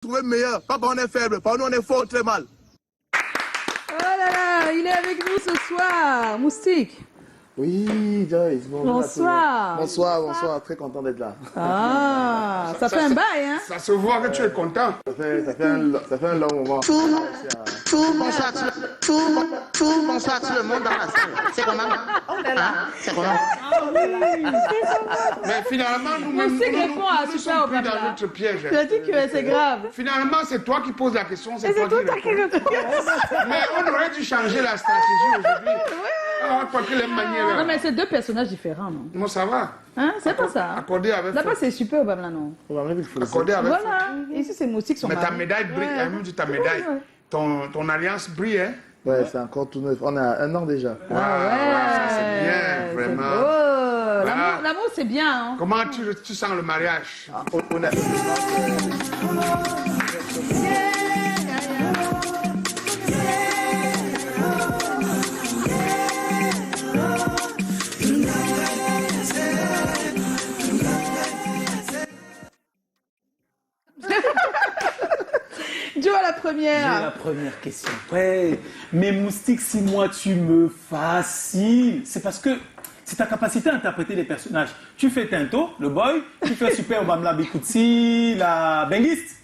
trouver meilleur. Papa, on est faible. Papa, nous, on est fort, très mal. Oh là là, il est avec nous ce soir, Moustique. Oui, Joyce. Bonsoir. Bonsoir. Très content d'être là. Ah, ça fait un bail, hein? Ça se voit que tu es content. Ça fait un long moment. Bonsoir tout le monde dans la salle. C'est comment? On est là. C'est comment? Mais finalement, nous-mêmes, Moustique répond à nous Super sommes plus Obama. dans notre piège. Tu as dit que c'est grave. Finalement, c'est toi qui poses la question, c'est Et c'est toi toi qui qui réponds. réponds. Mais on aurait dû changer la stratégie aujourd'hui. Ah, quoi que les manières. Non, mais c'est deux personnages différents, non? Moi, ça va. Hein? C'est pas ça. Accordé avec Là-bas, force. c'est Super Obama, non? Accordé avec force. Voilà. Ici, c'est Moustique, son Mais ta mari. médaille brille, Ouais. elle même dit ta médaille. Ouais. Ton alliance brille, hein? Ouais, c'est encore tout neuf. On a 1 an déjà. Ah ouais. ça c'est bien, vraiment. beau. Voilà. L'amour, c'est bien, hein? Comment tu sens le mariage? Honnêtement, Joe à la J'ai première. la première question. Ouais, mais Moustique, si moi tu me fascines, c'est parce que c'est ta capacité à interpréter les personnages. Tu fais Tinto, le boy, tu fais Super Obama Bikutsi, la benguiste,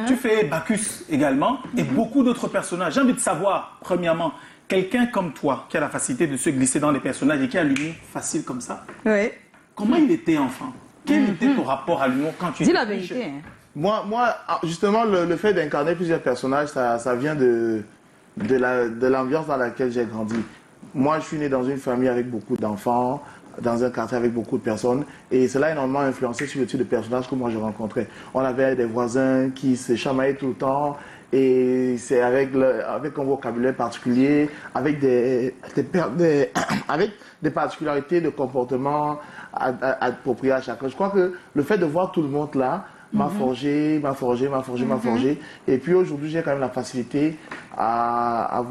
tu fais Bacchus également, et beaucoup d'autres personnages. J'ai envie de savoir, premièrement, quelqu'un comme toi, qui a la facilité de se glisser dans les personnages et qui a l'humour facile comme ça, Oui. comment il était enfant? Quel était ton rapport à l'humour quand tu Dis étais la petit? vérité. Hein. moi, justement, le fait d'incarner plusieurs personnages, ça vient de l'ambiance dans laquelle j'ai grandi. Moi, je suis né dans une famille avec beaucoup d'enfants, dans un quartier avec beaucoup de personnes, et cela a énormément influencé sur le type de personnages que moi je rencontrais. On avait des voisins qui se chamaillaient tout le temps, et c'est avec un vocabulaire particulier, avec avec des particularités de comportement appropriées à chacun. Je crois que le fait de voir tout le monde là m'a forgé. Et puis aujourd'hui, j'ai quand même la facilité à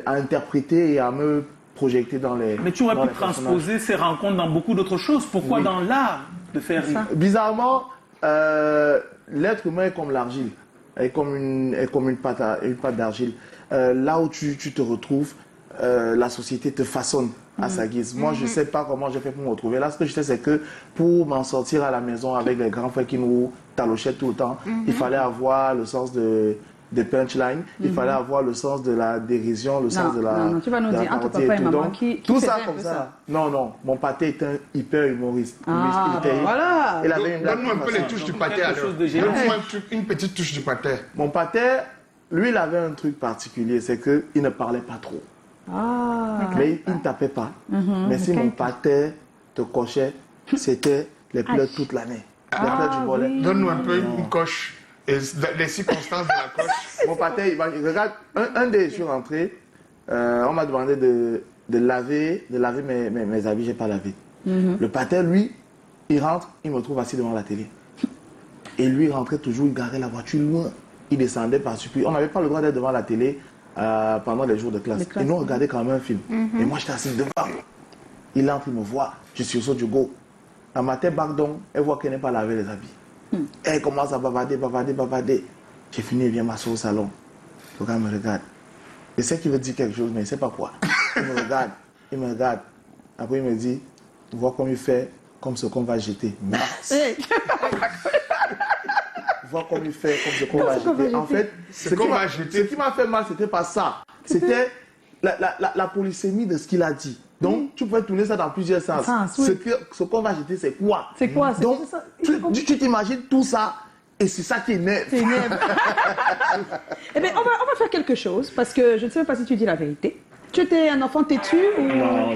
interpréter et à me projeter dans les. Mais tu aurais dans pu les personnages. transposer ces rencontres dans beaucoup d'autres choses. Pourquoi dans l'art de faire rire? Bizarrement, l'être humain est comme l'argile, est comme une pâte d'argile. Là où tu te retrouves, la société te façonne à sa guise. Moi, je ne sais pas comment j'ai fait pour me retrouver là. Ce que je sais, c'est que pour m'en sortir à la maison avec les grands frères qui nous talochaient tout le temps, il fallait avoir le sens des punchlines, il fallait avoir le sens de la dérision, le sens de la. Non, tu vas nous de la dire, entre parodie papa et tout. maman, Donc, qui tout faisait ça un comme peu ça. ça? Non, mon pâté était un hyper humoriste. Ah, Il était- voilà. Il avait une blague Donne-nous un peu comme les ça. touches du Donc, pâté. quelque alors. chose de génial. Donne-moi une petite touche du pâté. Mon pâté, lui, il avait un truc particulier, c'est qu'il ne parlait pas trop. Ah. Mais il ne tapait pas. Mais si mon pâté te cochait, c'était les pleurs toute l'année. Les pleurs du volet. Donne-nous un peu une coche et les circonstances de la coche. Mon pâté, regarde, un des jours rentré, on m'a demandé de laver mes habits, j'ai pas lavé. Le pâté, lui, il rentre, il me trouve assis devant la télé. Et lui, il rentrait toujours, il garait la voiture loin. Il descendait par surprise. On n'avait pas le droit d'être devant la télé pendant les jours de classe. Et nous, on regardait quand même un film. Et moi, j'étais assis devant. Il entre, il me voit. Je suis au saut du go. La matin, pardon, elle voit qu'elle n'est pas lavé les habits. Elle commence à bavarder. J'ai fini, elle vient m'asseoir au salon. Le gars me regarde. Je sais qu'il veut dire quelque chose, mais il ne sait pas quoi. Il me regarde. Après, il me dit, vois comme il fait, comme ce qu'on va jeter. Mince. Vois comme il fait, comme ce qu'on va jeter. En fait, ce qui m'a fait mal, c'était pas ça. C'était la polysémie de ce qu'il a dit. Donc, tu peux tourner ça dans plusieurs sens. Oui. Ce qu'on va jeter, c'est quoi? C'est quoi? Donc, tu t'imagines tout ça, et c'est ça qui énerve. C'est énerve. Eh bien, on va faire quelque chose, parce que je ne sais même pas si tu dis la vérité. Tu étais un enfant têtu ou... Non,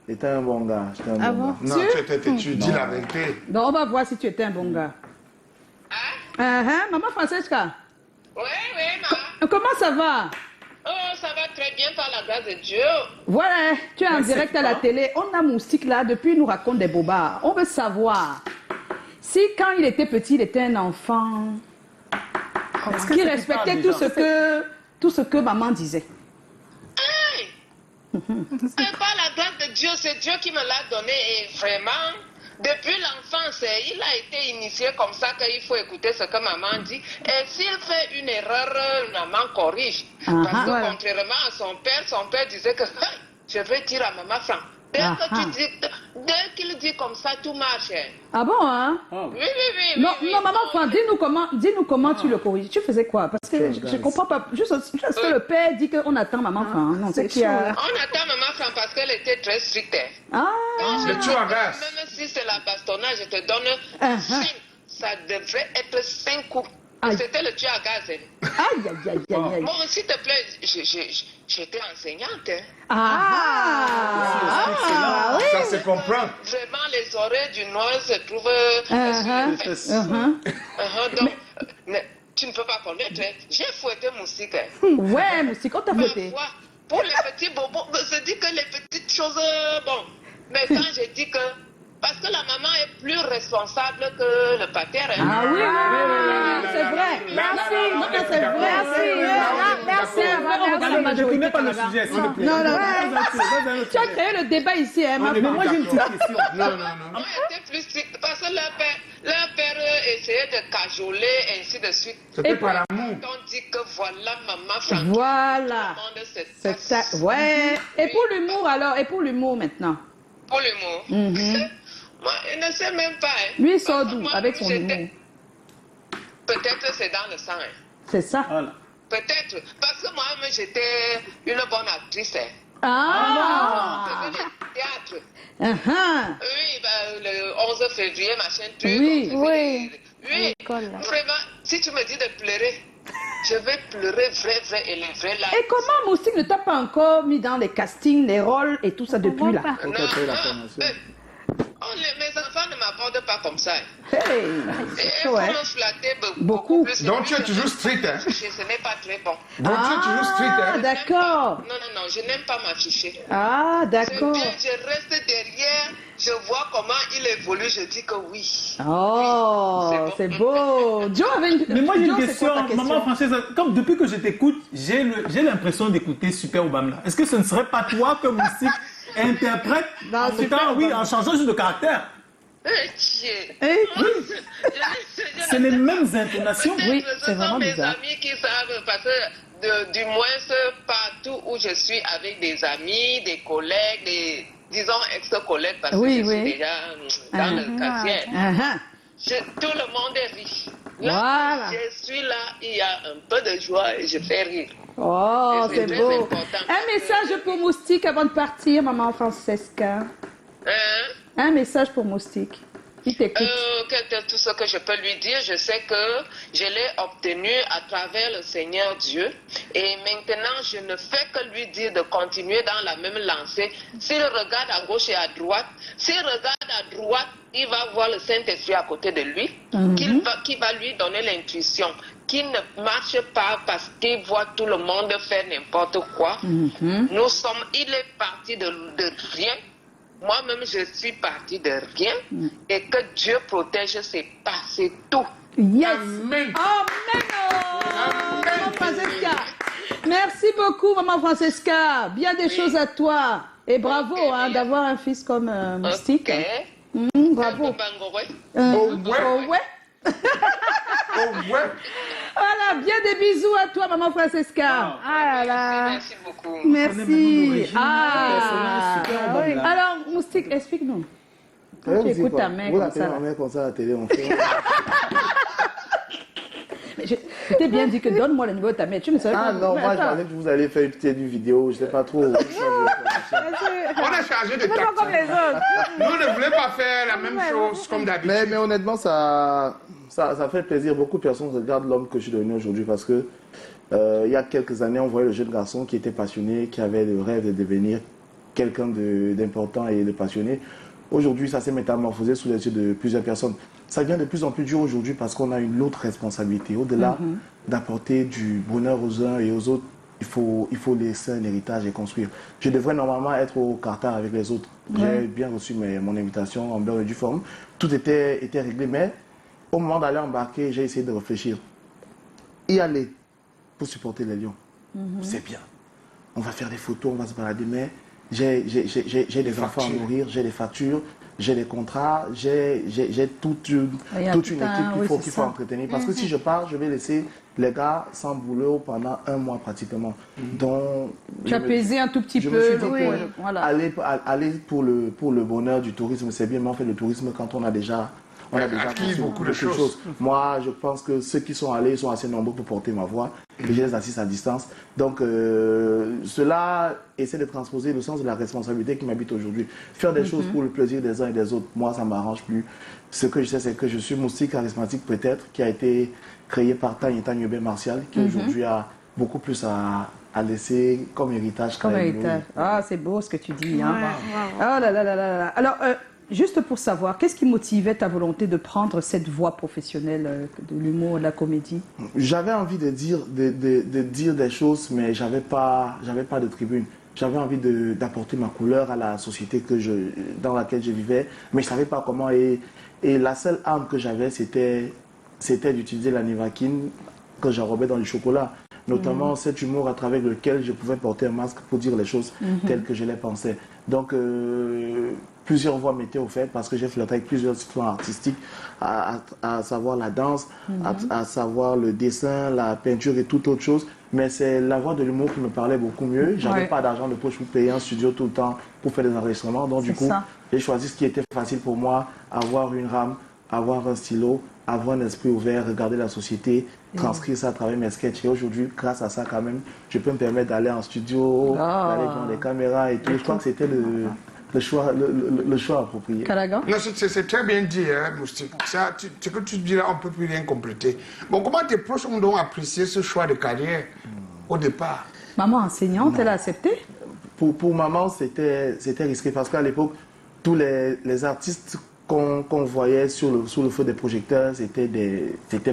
j'étais un bon gars. Ah bon? Non, tu dis la vérité. Donc, on va voir si tu étais un bon gars. Maman Francesca, Oui, maman. comment ça va? Oh, ça va très bien par la grâce de Dieu. Voilà, tu es en direct à la télé. On a Moustique là, depuis il nous raconte des bobards. On veut savoir si quand il était petit, il était un enfant qui respectait tout ce que maman disait. Hey! C'est par la grâce de Dieu, c'est Dieu qui me l'a donné et vraiment, Depuis l'enfance, il a été initié comme ça qu'il faut écouter ce que maman dit. Et s'il fait une erreur, maman corrige. Parce que contrairement à son père disait que je vais dire à maman Franck. Dès qu'il dit comme ça, tout marche. Ah bon, hein? Oui. Non, maman Franck, dis-nous comment tu le corriges. Tu faisais quoi? Parce que je ne comprends pas. Juste que le père dit qu'on attend maman Franck. Non, c'est qui On attend maman Franck parce qu'elle était très stricte. Le tueur à gaz. Même si c'est la bastonnage, je te donne 5. Ça devrait être 5 coups. C'était le tueur à gaz. Aïe. Bon, s'il te plaît, j'étais enseignante. Oui. Ça se comprend. Vraiment, les oreilles du noir se trouvent sur les fesses. Donc, tu ne peux pas connaître. J'ai fouetté Moustique. Ouais, Moustique, on t'a fouetté. Pour les petits bobos, je dis que les petites choses, bon. Mais quand je dis que... Parce que la maman est plus responsable que le pater. Ah oui, c'est vrai. Merci, c'est vrai. Merci. Ne tournez pas le sujet, s'il vous plaît. Non. Tu as créé le débat ici, hein, mais moi j'ai une petite question. Non. Moi, j'étais plus stricte parce que leur père essayait de cajoler, ainsi de suite. C'était par amour. On dit que voilà, maman Franck. Voilà. C'est ça. Ouais. Et pour l'humour alors? Et pour l'humour maintenant? Pour l'humour. Moi, je ne sais même pas. Lui, il sort d'où avec son humour? Peut-être c'est dans le sang. C'est ça. Voilà. Peut-être. Parce que moi-même, j'étais une bonne actrice. Ah. Théâtre. Oui, le 11 février, machin truc. Oui. Vraiment, si tu me dis de pleurer, je vais pleurer vrai et les vrais là. Et comment Moustique ne t'a pas encore mis dans les castings, les rôles et tout ça depuis là? Mes enfants ne m'abordent pas comme ça. Hey, il faut me flatter beaucoup plus. Donc tu es toujours strict, hein? Ce n'est pas très bon. Donc tu es toujours strict, hein? D'accord. Non, je n'aime pas m'afficher. Ah, d'accord. Je reste derrière, je vois comment il évolue, je dis que oui. Oh, c'est beau. Joe avait une... Mais moi j'ai une question, maman Française, comme depuis que je t'écoute, j'ai l'impression d'écouter Super Obama. Est-ce que ce ne serait pas toi que Moustique interprète en changeant juste de caractère? C'est les mêmes intonations. Oui, c'est vraiment mes bizarre. amis qui savent, parce que du moins partout où je suis avec des amis, des collègues, disons ex-collègues, parce que je suis déjà dans le quartier. Tout le monde est riche. Là, je suis là, il y a un peu de joie et je fais rire. Oh, c'est beau. Un message pour Moustique avant de partir, maman Francesca. Un message pour Moustique. Il t'écoute. Tout ce que je peux lui dire, je sais que je l'ai obtenu à travers le Seigneur Dieu. Et maintenant, je ne fais que lui dire de continuer dans la même lancée. S'il regarde à gauche et à droite, il va voir le Saint-Esprit à côté de lui, qui va lui donner l'intuition, qui ne marche pas parce qu'il voit tout le monde faire n'importe quoi. Il est parti de rien. Moi-même, je suis partie de rien. Et que Dieu protège ses pas, c'est tout. Yes. Amen. Maman Francesca. Merci beaucoup, maman Francesca. Bien des choses à toi. Et bravo d'avoir un fils comme Moustique. Bravo. Voilà, bien des bisous à toi, maman Francesca. Merci beaucoup. Merci. Alors, Moustique, explique-nous. Quand tu écoutes ta mère comme ça. Ma mère comme ça à la télé, on fait. Je t'ai bien dit que donne-moi le numéro de ta mère. Tu ne savais pas. Ah non, moi je pensais que vous allez faire une petite vidéo, je ne sais pas trop. On a chargé de tactique. comme les autres. Nous, on ne voulait pas faire la même chose comme d'habitude. Mais honnêtement, ça fait plaisir. Beaucoup de personnes regardent l'homme que je suis devenu aujourd'hui parce que il y a quelques années, on voyait le jeune garçon qui était passionné, qui avait le rêve de devenir quelqu'un d'important et de passionné. Aujourd'hui, ça s'est métamorphosé sous les yeux de plusieurs personnes. Ça devient de plus en plus dur aujourd'hui parce qu'on a une autre responsabilité. Au-delà d'apporter du bonheur aux uns et aux autres, il faut laisser un héritage et construire. Je devrais normalement être au Qatar avec les autres. J'ai bien reçu mon invitation en bonne et due forme. Tout était réglé, mais au moment d'aller embarquer, j'ai essayé de réfléchir. Y aller pour supporter les Lions, c'est bien. On va faire des photos, on va se balader, mais j'ai des enfants à nourrir, j'ai des factures. j'ai des contrats, j'ai toute une équipe qu'il faut entretenir. Parce que si je pars, je vais laisser les gars sans boulot pendant 1 mois pratiquement. Donc, tu as pesé un tout petit peu. Je me suis dit voilà. aller pour le bonheur du tourisme, c'est bien, mais on fait le tourisme quand on a déjà acquis beaucoup de choses. Moi, je pense que ceux qui sont allés sont assez nombreux pour porter ma voix. Et je les assiste à distance. Donc, cela essaie de transposer le sens de la responsabilité qui m'habite aujourd'hui. Faire des choses pour le plaisir des uns et des autres, moi, ça ne m'arrange plus. Ce que je sais, c'est que je suis moustique charismatique peut-être, qui a été créé par Tanya Ben Martial, qui aujourd'hui a beaucoup plus à laisser comme héritage. Comme héritage. Ah, c'est beau ce que tu dis. Hein. Ah là là là là là. Alors, juste pour savoir, qu'est-ce qui motivait ta volonté de prendre cette voie professionnelle de l'humour, de la comédie? J'avais envie de dire des choses, mais j'avais pas de tribune. J'avais envie d'apporter ma couleur à la société dans laquelle je vivais, mais je ne savais pas comment. Et la seule arme que j'avais, c'était d'utiliser la Nivaquine que j'enrobais dans le chocolat. Notamment cet humour à travers lequel je pouvais porter un masque pour dire les choses telles que je les pensais. Donc, plusieurs voies m'étaient offertes parce que j'ai flirté avec plusieurs disciplines artistiques, à savoir la danse, à savoir le dessin, la peinture et toute autre chose. Mais c'est la voie de l'humour qui me parlait beaucoup mieux. J'avais pas d'argent de poche pour payer un studio tout le temps pour faire des enregistrements. Donc, du coup, j'ai choisi ce qui était facile pour moi, avoir une rame, avoir un stylo, avoir un esprit ouvert, regarder la société, transcrire ça à travers mes sketchs. Et aujourd'hui, grâce à ça, quand même, je peux me permettre d'aller en studio, d'aller devant les caméras et tout. Je crois que c'était le choix approprié. Callaghan? Non, c'est très bien dit, hein, Moustique. Ça, ce que tu dis là, on ne peut plus rien compléter. Bon, comment tes proches ont donc apprécié ce choix de carrière au départ? Maman enseignante, elle a accepté? Pour maman, c'était risqué parce qu'à l'époque, tous les artistes qu'on voyait sous le feu des projecteurs, c'était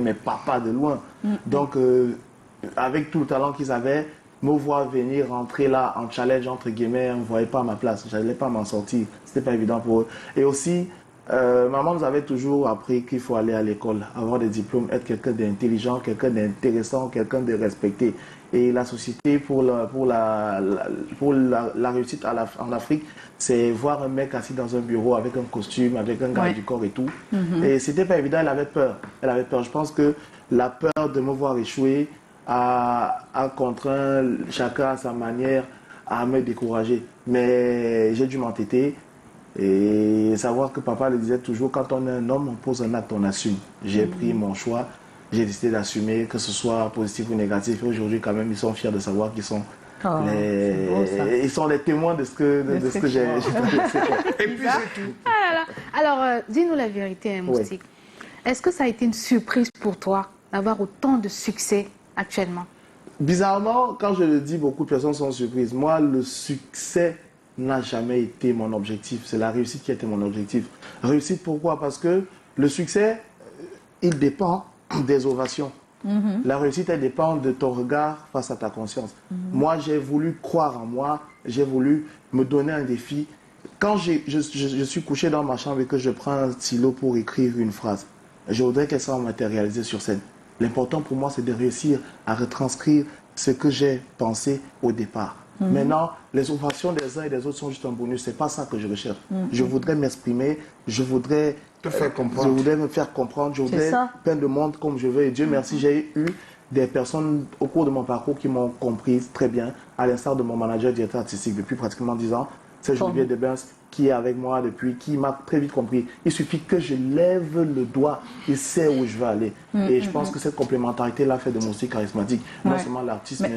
mes papas de loin. Donc, avec tout le talent qu'ils avaient, me voir venir rentrer là en challenge, entre guillemets, on ne voyait pas ma place. Je n'allais pas m'en sortir. Ce n'était pas évident pour eux. Et aussi, maman nous avait toujours appris qu'il faut aller à l'école, avoir des diplômes, être quelqu'un d'intelligent, quelqu'un d'intéressant, quelqu'un de respecté. Et la société, pour la réussite en Afrique, c'est voir un mec assis dans un bureau avec un costume, avec un garde du corps et tout. Et c'était pas évident, elle avait peur. Je pense que la peur de me voir échouer a contraint chacun à sa manière à me décourager. Mais j'ai dû m'entêter et savoir que papa le disait toujours, quand on est un homme, on pose un acte, on assume. J'ai pris mon choix. J'ai décidé d'assumer, que ce soit positif ou négatif. Et aujourd'hui, quand même, ils sont fiers de savoir qu'ils sont, ils sont les témoins de ce que j'ai traversé. Et puis, c'est tout. Alors, dis-nous la vérité, Moustique. Est-ce que ça a été une surprise pour toi d'avoir autant de succès actuellement? Bizarrement, quand je le dis, beaucoup de personnes sont surprises. Moi, le succès n'a jamais été mon objectif. C'est la réussite qui a été mon objectif. Réussite, pourquoi? Parce que le succès, il dépend des ovations. La réussite, elle dépend de ton regard face à ta conscience. Moi, j'ai voulu croire en moi, j'ai voulu me donner un défi. Quand je suis couché dans ma chambre et que je prends un stylo pour écrire une phrase, je voudrais qu'elle soit matérialisée sur scène. L'important pour moi, c'est de réussir à retranscrire ce que j'ai pensé au départ. Maintenant, les ovations des uns et des autres sont juste un bonus. Ce n'est pas ça que je recherche. Je voudrais m'exprimer, je voudrais te faire comprendre. Je voudrais me faire comprendre, je voudrais peindre le monde comme je veux. Et Dieu merci, j'ai eu des personnes au cours de mon parcours qui m'ont comprise très bien, à l'instar de mon manager directeur artistique depuis pratiquement 10 ans. C'est Julien Debens qui est avec moi depuis, qui m'a très vite compris. Il suffit que je lève le doigt, il sait où je veux aller. Et je pense que cette complémentarité-là fait de mon style charismatique. Non seulement l'artiste,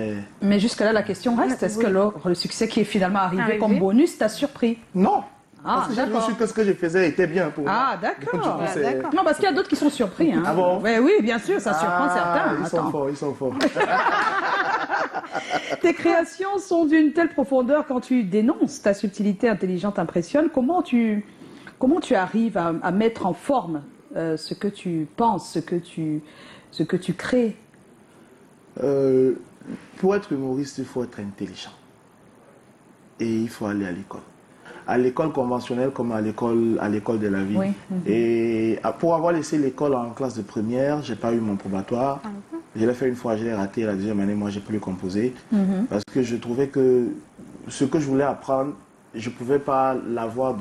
mais jusque-là, la question reste, est-ce que le succès qui est finalement arrivé comme bonus t'a surpris? Non. Parce que j'ai conçu que ce que je faisais était bien pour moi. Ah, d'accord. Non, parce qu'il y a d'autres qui sont surpris. Hein. Ah bon? Oui, bien sûr, ça surprend certains. Ils sont forts. Tes créations sont d'une telle profondeur quand tu dénonces. Ta subtilité intelligente impressionne. Comment tu arrives à mettre en forme ce que tu penses, ce que tu crées? Pour être humoriste, il faut être intelligent. Et il faut aller à l'école. À l'école conventionnelle comme à l'école de la vie. Et pour avoir laissé l'école en classe de première, j'ai pas eu mon probatoire. Je l'ai fait une fois, je l'ai raté. La deuxième année, moi, j'ai pu le composer. Parce que je trouvais que ce que je voulais apprendre, je ne pouvais pas l'avoir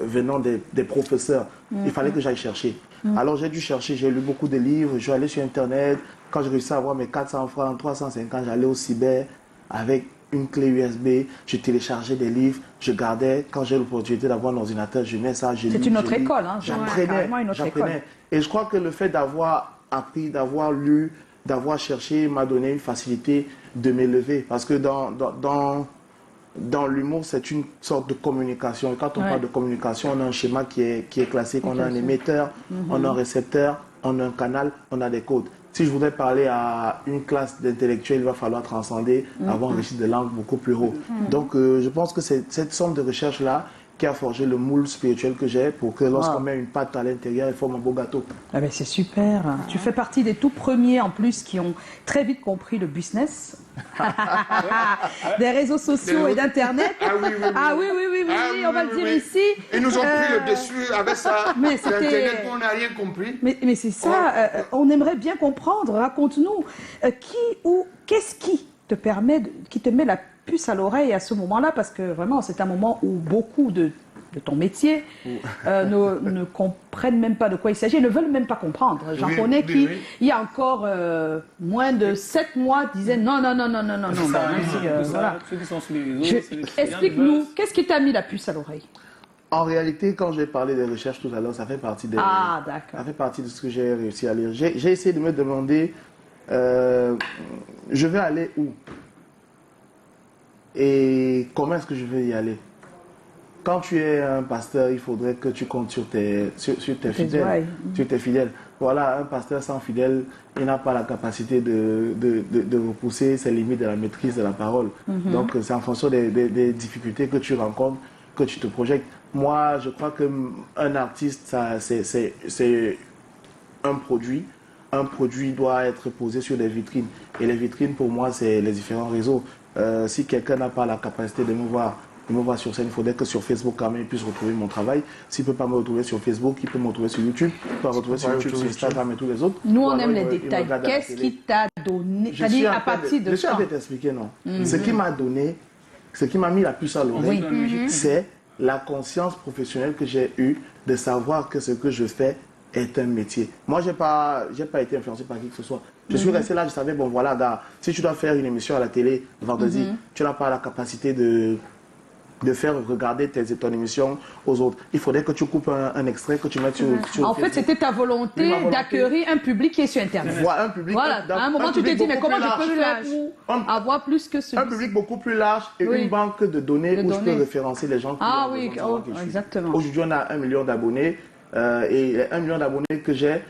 venant des professeurs. Il fallait que j'aille chercher. Alors j'ai dû chercher, j'ai lu beaucoup de livres, je suis allé sur Internet. Quand je réussis à avoir mes 400 francs, 350, j'allais au cyber avec une clé USB, je téléchargeais des livres, je gardais. Quand j'ai l'opportunité d'avoir un ordinateur, je mets ça, je lis. C'est une autre école, hein. J'apprenais. Et je crois que le fait d'avoir appris, d'avoir lu, d'avoir cherché m'a donné une facilité de m'élever. Parce que dans l'humour, c'est une sorte de communication. Et quand on parle de communication, on a un schéma qui est classique. On a un émetteur, on a un récepteur, on a un canal, on a des codes. Si je voudrais parler à une classe d'intellectuels, il va falloir transcender, avoir un registre de langue beaucoup plus haut. Donc, je pense que c'est cette somme de recherche-là qui a forgé le moule spirituel que j'ai pour que lorsqu'on met une pâte à l'intérieur, il forme un beau gâteau. Ah ben c'est super. Tu fais partie des tout premiers en plus qui ont très vite compris le business des réseaux sociaux et d'Internet. Ah oui, on va le dire ici. Ils nous ont pris le dessus avec ça. Mais L'Internet, on n'a rien compris. Mais c'est ça, on aimerait bien comprendre. Raconte-nous, qu'est-ce qui te permet, qui te met la puce à l'oreille à ce moment-là, parce que vraiment c'est un moment où beaucoup de ton métier ne comprennent même pas de quoi il s'agit, ne veulent même pas comprendre. J'en connais qui, il y a encore moins de 7 mois, disaient non. Ceux qui sont sur les réseaux, explique-nous, qu'est-ce qui t'a mis la puce à l'oreille? En réalité, quand j'ai parlé des recherches tout à l'heure, ça fait partie ça fait partie de ce que j'ai réussi à lire. J'ai essayé de me demander, je vais aller où? Et comment est-ce que je vais y aller? Quand tu es un pasteur, il faudrait que tu comptes sur tes fidèles. Voilà, un pasteur sans fidèles, il n'a pas la capacité de repousser ses limites de la maîtrise de la parole. Donc, c'est en fonction des difficultés que tu rencontres que tu te projettes. Moi, je crois qu'un artiste, c'est un produit. Un produit doit être posé sur des vitrines. Et les vitrines, pour moi, c'est les différents réseaux. Si quelqu'un n'a pas la capacité de me voir sur scène, il faudrait que sur Facebook, quand même, il puisse retrouver mon travail. S'il ne peut pas me retrouver sur Facebook, il peut me retrouver sur YouTube. Il peut me retrouver sur YouTube, sur Instagram et tous les autres. Nous, on aime les détails. Qu'est-ce qui t'a donné? C'est-à-dire à partir de je suis en train de t'expliquer, non. Ce qui m'a donné, ce qui m'a mis la puce à l'oreille, c'est la conscience professionnelle que j'ai eue de savoir que ce que je fais est un métier. Moi, je n'ai pas été influencé par qui que ce soit. Je suis resté là, je savais, bon voilà, gars, si tu dois faire une émission à la télé le vendredi, tu n'as pas la capacité de faire regarder ton émission aux autres. Il faudrait que tu coupes un extrait, que tu mettes sur en fait, c'était ta volonté d'accueillir un public qui est sur Internet. Voilà, un public. Voilà, à un moment, tu t'es dit, mais comment je peux faire pour avoir plus que ce... Un public beaucoup plus large et une banque de données où je peux référencer les gens qui exactement. Aujourd'hui, on a 1 million d'abonnés et les 1 million d'abonnés que j'ai,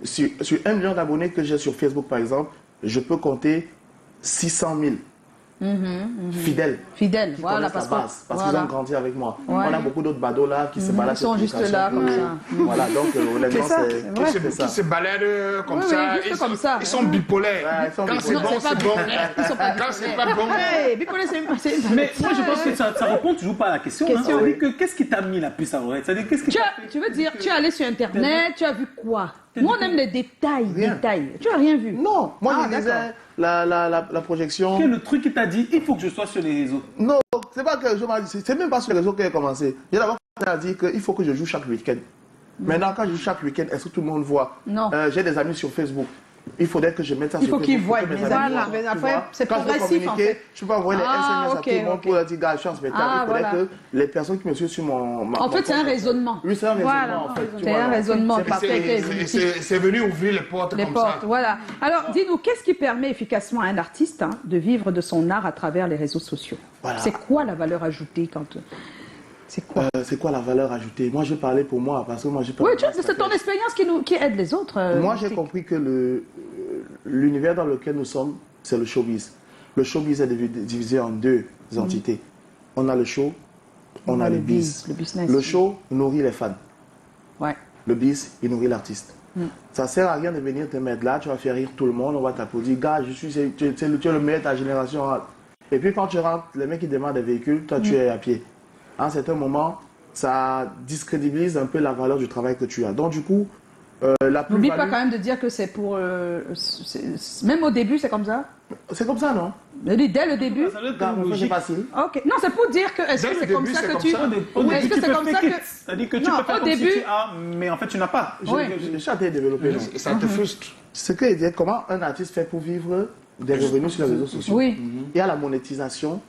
sur 1 million d'abonnés que j'ai sur Facebook, par exemple, je peux compter 600 000. Fidèles, voilà, parce qu'ils ont grandi avec moi. On a beaucoup d'autres badauds là qui se baladent. Ils sont juste là, comme ça. Voilà, donc honnêtement, c'est qui se baladent comme ça. Ils sont bipolaires. Quand c'est bon, c'est bon. Quand c'est pas bon. Mais moi, je pense que ça répond toujours pas à la question. Qu'est-ce qui t'a mis la puce à l'oreille? Tu veux dire, tu es allé sur Internet, tu as vu quoi? Nous, on aime les détails. Tu n'as rien vu? Non, moi, je disais la projection. Quel est le truc qui t'a dit, il faut que je sois sur les réseaux? Non, c'est pas que je m'ai dit, c'est même pas sur les réseaux que j'ai commencé. J'ai d'abord dit qu'il faut que je joue chaque week-end. Maintenant, quand je joue chaque week-end, est-ce que tout le monde voit? Non. J'ai des amis sur Facebook. Il faudrait que je mette ça sur Facebook. Il faut qu'ils voient. Voilà, mais après, c'est progressif en fait. Je peux envoyer les SMS à tout le monde pour leur dire, gars, je suis en spectacle. Il faudrait que les personnes qui me suivent sur mon... En fait, c'est un raisonnement. Oui, c'est un raisonnement en fait. C'est un raisonnement. C'est venu ouvrir les portes comme ça. Voilà. Alors, dis-nous, qu'est-ce qui permet efficacement à un artiste de vivre de son art à travers les réseaux sociaux? C'est quoi la valeur ajoutée quand... C'est quoi la valeur ajoutée? Moi, je parlais pour moi, parce que moi, j'ai pas... Oui, c'est ton expérience qui aide les autres. Moi, j'ai compris que l'univers dans lequel nous sommes, c'est le showbiz. Le showbiz est divisé en 2 entités. On a le show, on a le biz. Le business. Le show nourrit les fans. Ouais. Le biz, il nourrit l'artiste. Ça sert à rien de venir te mettre là, tu vas faire rire tout le monde, on va t'applaudir. Gars, tu es le meilleur de ta génération. Et puis quand tu rentres, les mecs qui demandent des véhicules, toi tu es à pied. À un certain moment, ça discrédibilise un peu la valeur du travail que tu as. Donc du coup, La N'oublie pas plus-value, quand même de dire que c'est pour... même au début, c'est comme ça. c'est comme ça, non? Je dis dès le début. Ça doit être Dans- C'est logique. facile. Ok. Non, c'est pour dire que... Est-ce Dès que le c'est comme début, ça c'est que comme tu... ça. Au Ou début, est-ce que tu c'est peux comme ça fake que... it. C'est-à-dire que tu Non, peux faire au comme si début- tu as, mais en fait, tu n'as pas. Ouais. Je suis en train de développer. non? Ça te frustre. Ce que je dis, comment un artiste fait pour vivre des revenus sur les réseaux sociaux? Oui. Il y a la monétisation,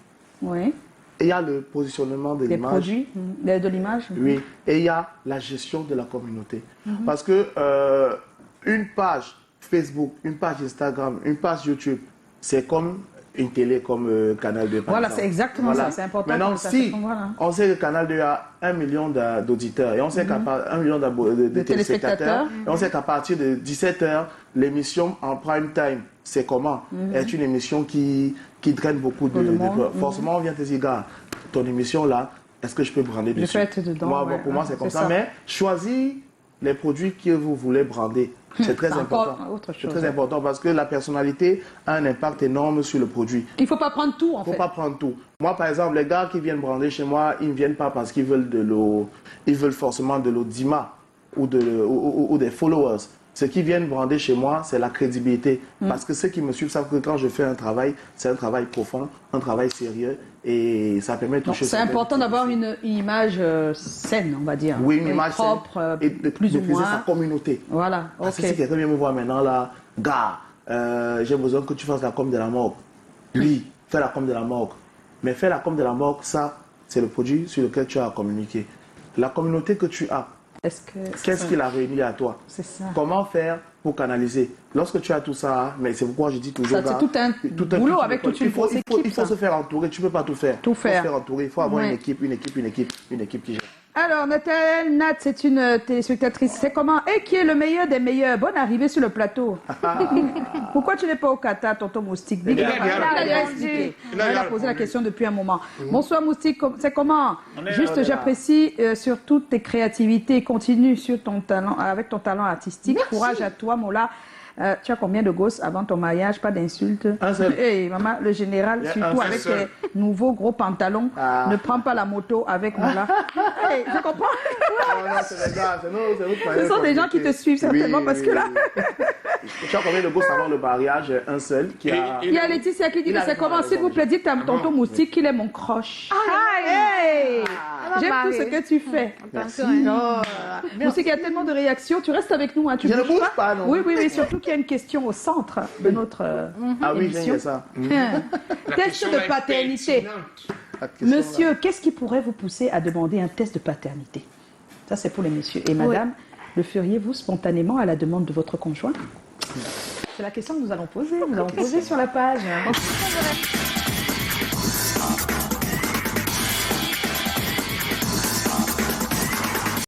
Oui. et il y a le positionnement de Des l'image. produits, de l'image. Oui, et il y a la gestion de la communauté. Parce que une page Facebook, une page Instagram, une page YouTube, c'est comme une télé, comme Canal 2. par Voilà, exemple. c'est exactement ça, c'est important Maintenant, que ça si se- voilà. on sait que Canal 2 a 1 million d'auditeurs et on sait qu'à part 1 million de téléspectateurs, et on sait qu'à partir de 17h, l'émission en prime time, c'est comment est une émission qui draine beaucoup de monde. forcément, on vient te dire, gars, ton émission là, est-ce que je peux brander Je dessus? peux être dedans, Moi, ouais, pour moi, ouais, c'est comme c'est ça. ça. Mais choisis les produits que vous voulez brander. C'est très c'est important. encore autre C'est chose. très important parce que la personnalité a un impact énorme sur le produit. Il ne faut pas prendre tout, en Il ne faut fait. pas prendre tout. Moi, par exemple, les gars qui viennent brander chez moi, ils ne viennent pas parce qu'ils veulent de l'eau, ils veulent forcément de l'audimat ou des followers. Ce qui viennent brander chez moi, c'est la crédibilité. Parce que ceux qui me suivent savent que quand je fais un travail, c'est un travail profond, un travail sérieux et ça permet de Donc, toucher. c'est important d'avoir une image saine, on va dire. Oui, une Et image propre, saine et de plus ou maîtriser sa moins. communauté. Voilà, Parce ok. que si quelqu'un vient me voir maintenant là, gars, j'ai besoin que tu fasses la com de la morgue. Oui, fais la com de la morgue. Mais fais la com de la morgue, ça, c'est le produit sur lequel tu as à communiquer. La communauté que tu as, Est-ce que... qu'est-ce qui l'a réuni à toi? C'est ça. Comment faire pour canaliser? Lorsque tu as tout ça, mais c'est pourquoi je dis toujours... Ça, c'est gars, tout un boulot avec toute une grosse il équipe, faut ça. se faire entourer, tu ne peux pas tout faire. Tout Il faut faire. se faire entourer, il faut avoir Ouais. une équipe qui gère. Alors, Nathalie Nat, c'est une téléspectatrice. C'est comment? Et qui est le meilleur des meilleurs? Bonne arrivée sur le plateau. Pourquoi tu n'es pas au Qatar, tonton Moustique? Dis-moi. a déjà Il a déjà répondu. expliqué. Il a Elle déjà a posé la répondu. question depuis un moment. Bonsoir Moustique, c'est comment? est Juste, là. j'apprécie sur toutes tes créativités. Continue sur ton talent, avec ton talent artistique. Courage à toi, Mola. Tu as combien de gosses avant ton mariage? Pas d'insultes. Un seul. Hey, maman, le général, Il y a surtout un avec seul. tes nouveaux gros pantalons, Ah. ne prends pas la moto avec Mola. Hey, je comprends. Oh non, c'est les gars, c'est nous. Ce sont des gens qui te suivent certainement parce que là. Tu as combien de gosses avant le mariage? Un seul qui a... Il y a Laetitia qui dit Il que a c'est raison, comment, il a s'il vous raison. plaît, dites à tonton Moustique qu'il est mon croche. Hey! J'aime tout ce que tu fais. Attention, Merci. hein. Oh. Moustique, il y a tellement de réactions. Tu restes avec nous, hein, tu Je ne bouges bouge pas, non. Oui, oui, oui. Surtout qu'il y a une question au centre de notre Ah oui, émission. j'ai ça. La Test question de est paternité. pertinente. La question, là. Monsieur, qu'est-ce qui pourrait vous pousser à demander un test de paternité? Ça, c'est pour les messieurs. Et madame, le feriez-vous spontanément à la demande de votre conjoint? C'est la question que nous allons poser. Nous allons poser sur la page.